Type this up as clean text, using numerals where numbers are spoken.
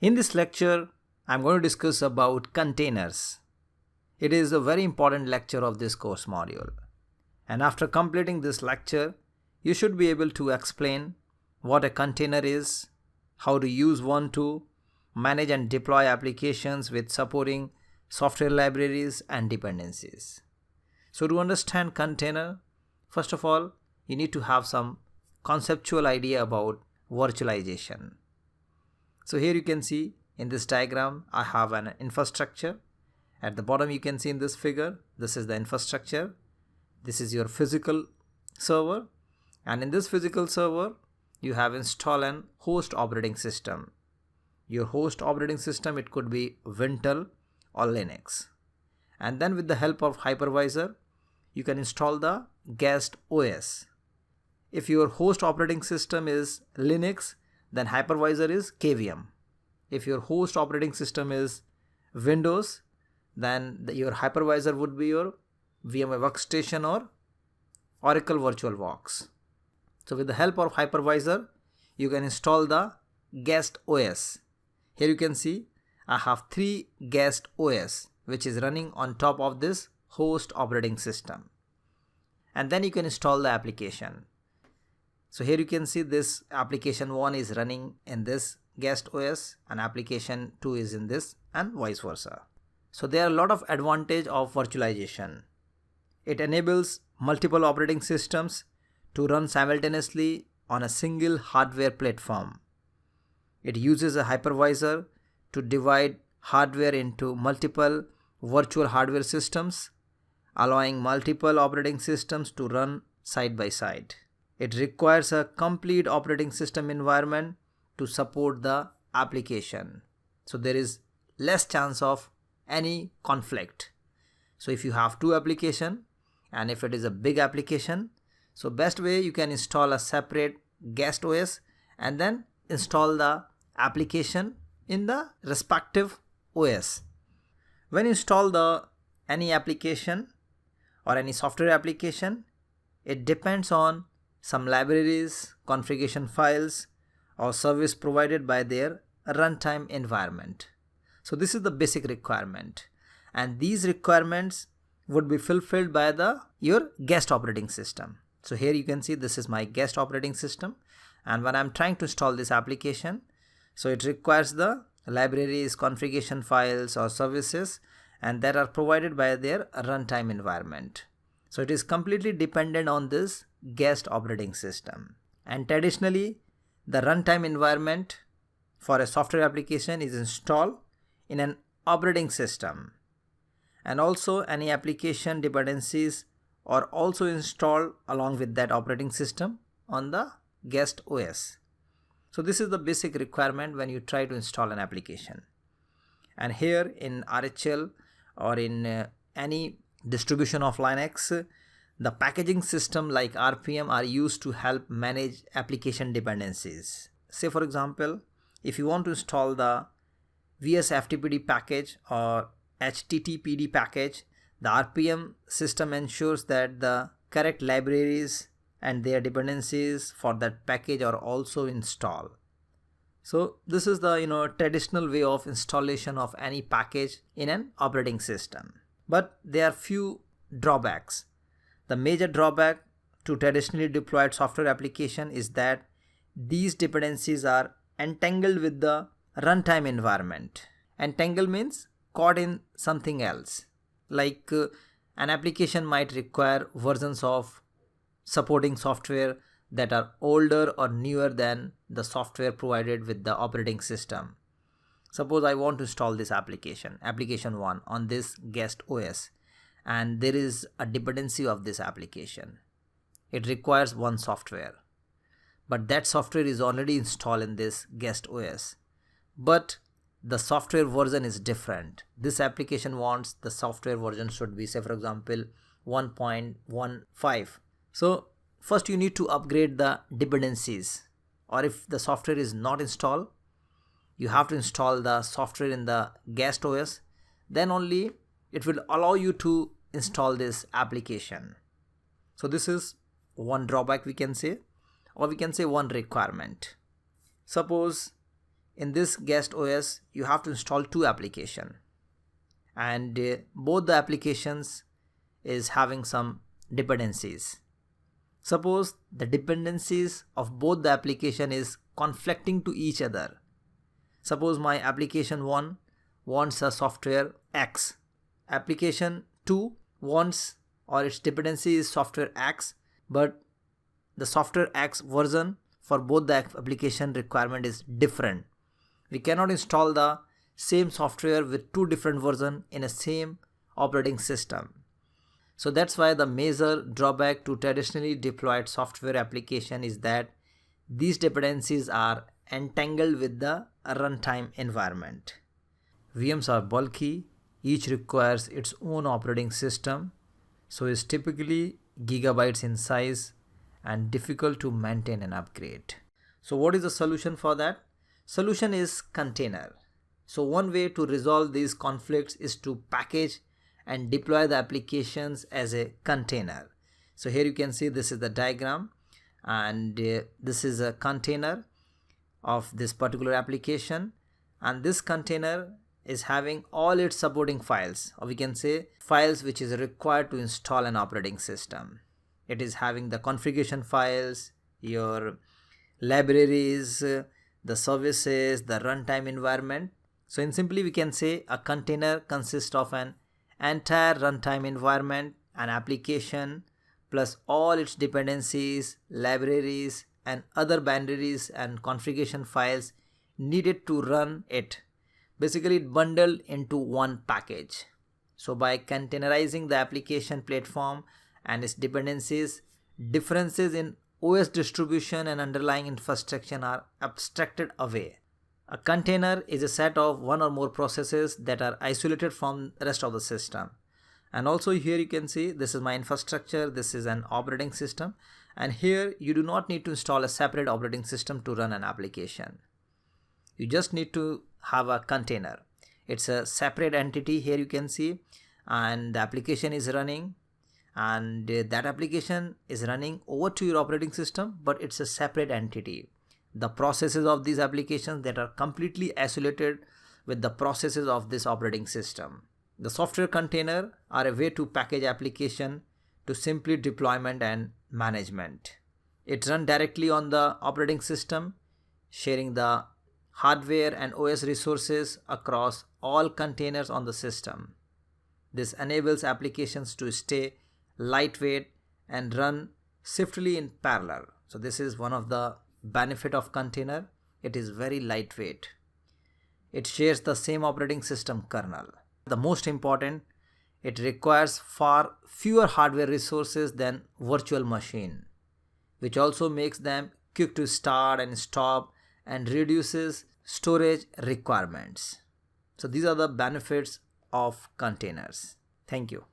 In this lecture, I'm going to discuss about containers. It is a very important lecture of this course module. And after completing this lecture, you should be able to explain what a container is, how to use one to manage and deploy applications with supporting software libraries and dependencies. So to understand container, first of all, you need to have some conceptual idea about virtualization. So here you can see in this diagram, I have an infrastructure. At the bottom you can see in this figure, this is the infrastructure. This is your physical server, and in this physical server you have installed an host operating system. Your host operating system, it could be Wintel or Linux. And then with the help of hypervisor, you can install the guest OS. If your host operating system is Linux, then hypervisor is KVM. If your host operating system is Windows, then your hypervisor would be your VMware Workstation or Oracle VirtualBox. So with the help of hypervisor, you can install the guest OS. Here you can see I have 3 guest OS which is running on top of this host operating system. And then you can install the application. So here you can see this application 1 is running in this guest OS and application 2 is in this, and vice versa. So there are a lot of advantage of virtualization. It enables multiple operating systems to run simultaneously on a single hardware platform. It uses a hypervisor to divide hardware into multiple virtual hardware systems, allowing multiple operating systems to run side by side. It requires a complete operating system environment to support the application. So there is less chance of any conflict. So if you have 2 applications and if it is a big application, so best way you can install a separate guest OS and then install the application in the respective OS. When you install any application or any software application, it depends on some libraries, configuration files, or service provided by their runtime environment. So this is the basic requirement, and these requirements would be fulfilled by your guest operating system. So here you can see this is my guest operating system, and when I'm trying to install this application, so it requires the libraries, configuration files or services, and that are provided by their runtime environment. So it is completely dependent on this guest operating system. And traditionally, the runtime environment for a software application is installed in an operating system. And also any application dependencies are also installed along with that operating system on the guest OS. So this is the basic requirement when you try to install an application. And here in RHEL or in any distribution of Linux, the packaging system like RPM are used to help manage application dependencies. Say for example, if you want to install the VSFTPD package or HTTPD package, the RPM system ensures that the correct libraries and their dependencies for that package are also installed. So this is the traditional way of installation of any package in an operating system. But there are few drawbacks. The major drawback to traditionally deployed software application is that these dependencies are entangled with the runtime environment. Entangled means caught in something else. Like an application might require versions of supporting software that are older or newer than the software provided with the operating system. Suppose I want to install this application 1 on this guest OS, and there is a dependency of this application. It requires one software, but that software is already installed in this guest OS, but the software version is different. This application wants the software version should be, say for example, 1.15. So first you need to upgrade the dependencies, or if the software is not installed, you have to install the software in the guest OS. Then only it will allow you to install this application. So this is one drawback we can say, or we can say one requirement. Suppose in this guest OS you have to install two applications, and both the applications is having some dependencies. Suppose the dependencies of both the application is conflicting to each other. Suppose my application 1 wants a software X, application 2 wants, or its dependency is software X, but the software X version for both the application requirement is different. We cannot install the same software with two different versions in a same operating system. So that's why the major drawback to traditionally deployed software application is that these dependencies are entangled with the runtime environment. VMs are bulky, each requires its own operating system, so is typically gigabytes in size and difficult to maintain and upgrade. So what is the solution for that? Solution is container. So one way to resolve these conflicts is to package and deploy the applications as a container. So here you can see this is the diagram, and this is a container of this particular application, and this container is having all its supporting files, or we can say files which is required to install an operating system. It is having the configuration files, your libraries, the services, the runtime environment. So in simply we can say a container consists of an entire runtime environment, an application, plus all its dependencies, libraries, and other binaries and configuration files needed to run it. Basically it bundled into one package. So by containerizing the application platform and its dependencies, differences in OS distribution and underlying infrastructure are abstracted away. A container is a set of one or more processes that are isolated from the rest of the system. And also here you can see this is my infrastructure, this is an operating system, and here you do not need to install a separate operating system to run an application. You just need to have a container. It's a separate entity here you can see, and the application is running, and that application is running over to your operating system, but it's a separate entity. The processes of these applications that are completely isolated with the processes of this operating system. The software container are a way to package application to simply deployment and management. It runs directly on the operating system, sharing the hardware and OS resources across all containers on the system. This enables applications to stay lightweight and run swiftly in parallel. So this is one of the benefit of container. It is very lightweight. It shares the same operating system kernel. The most important, it requires far fewer hardware resources than virtual machine, which also makes them quick to start and stop and reduces storage requirements. So these are the benefits of containers. Thank you.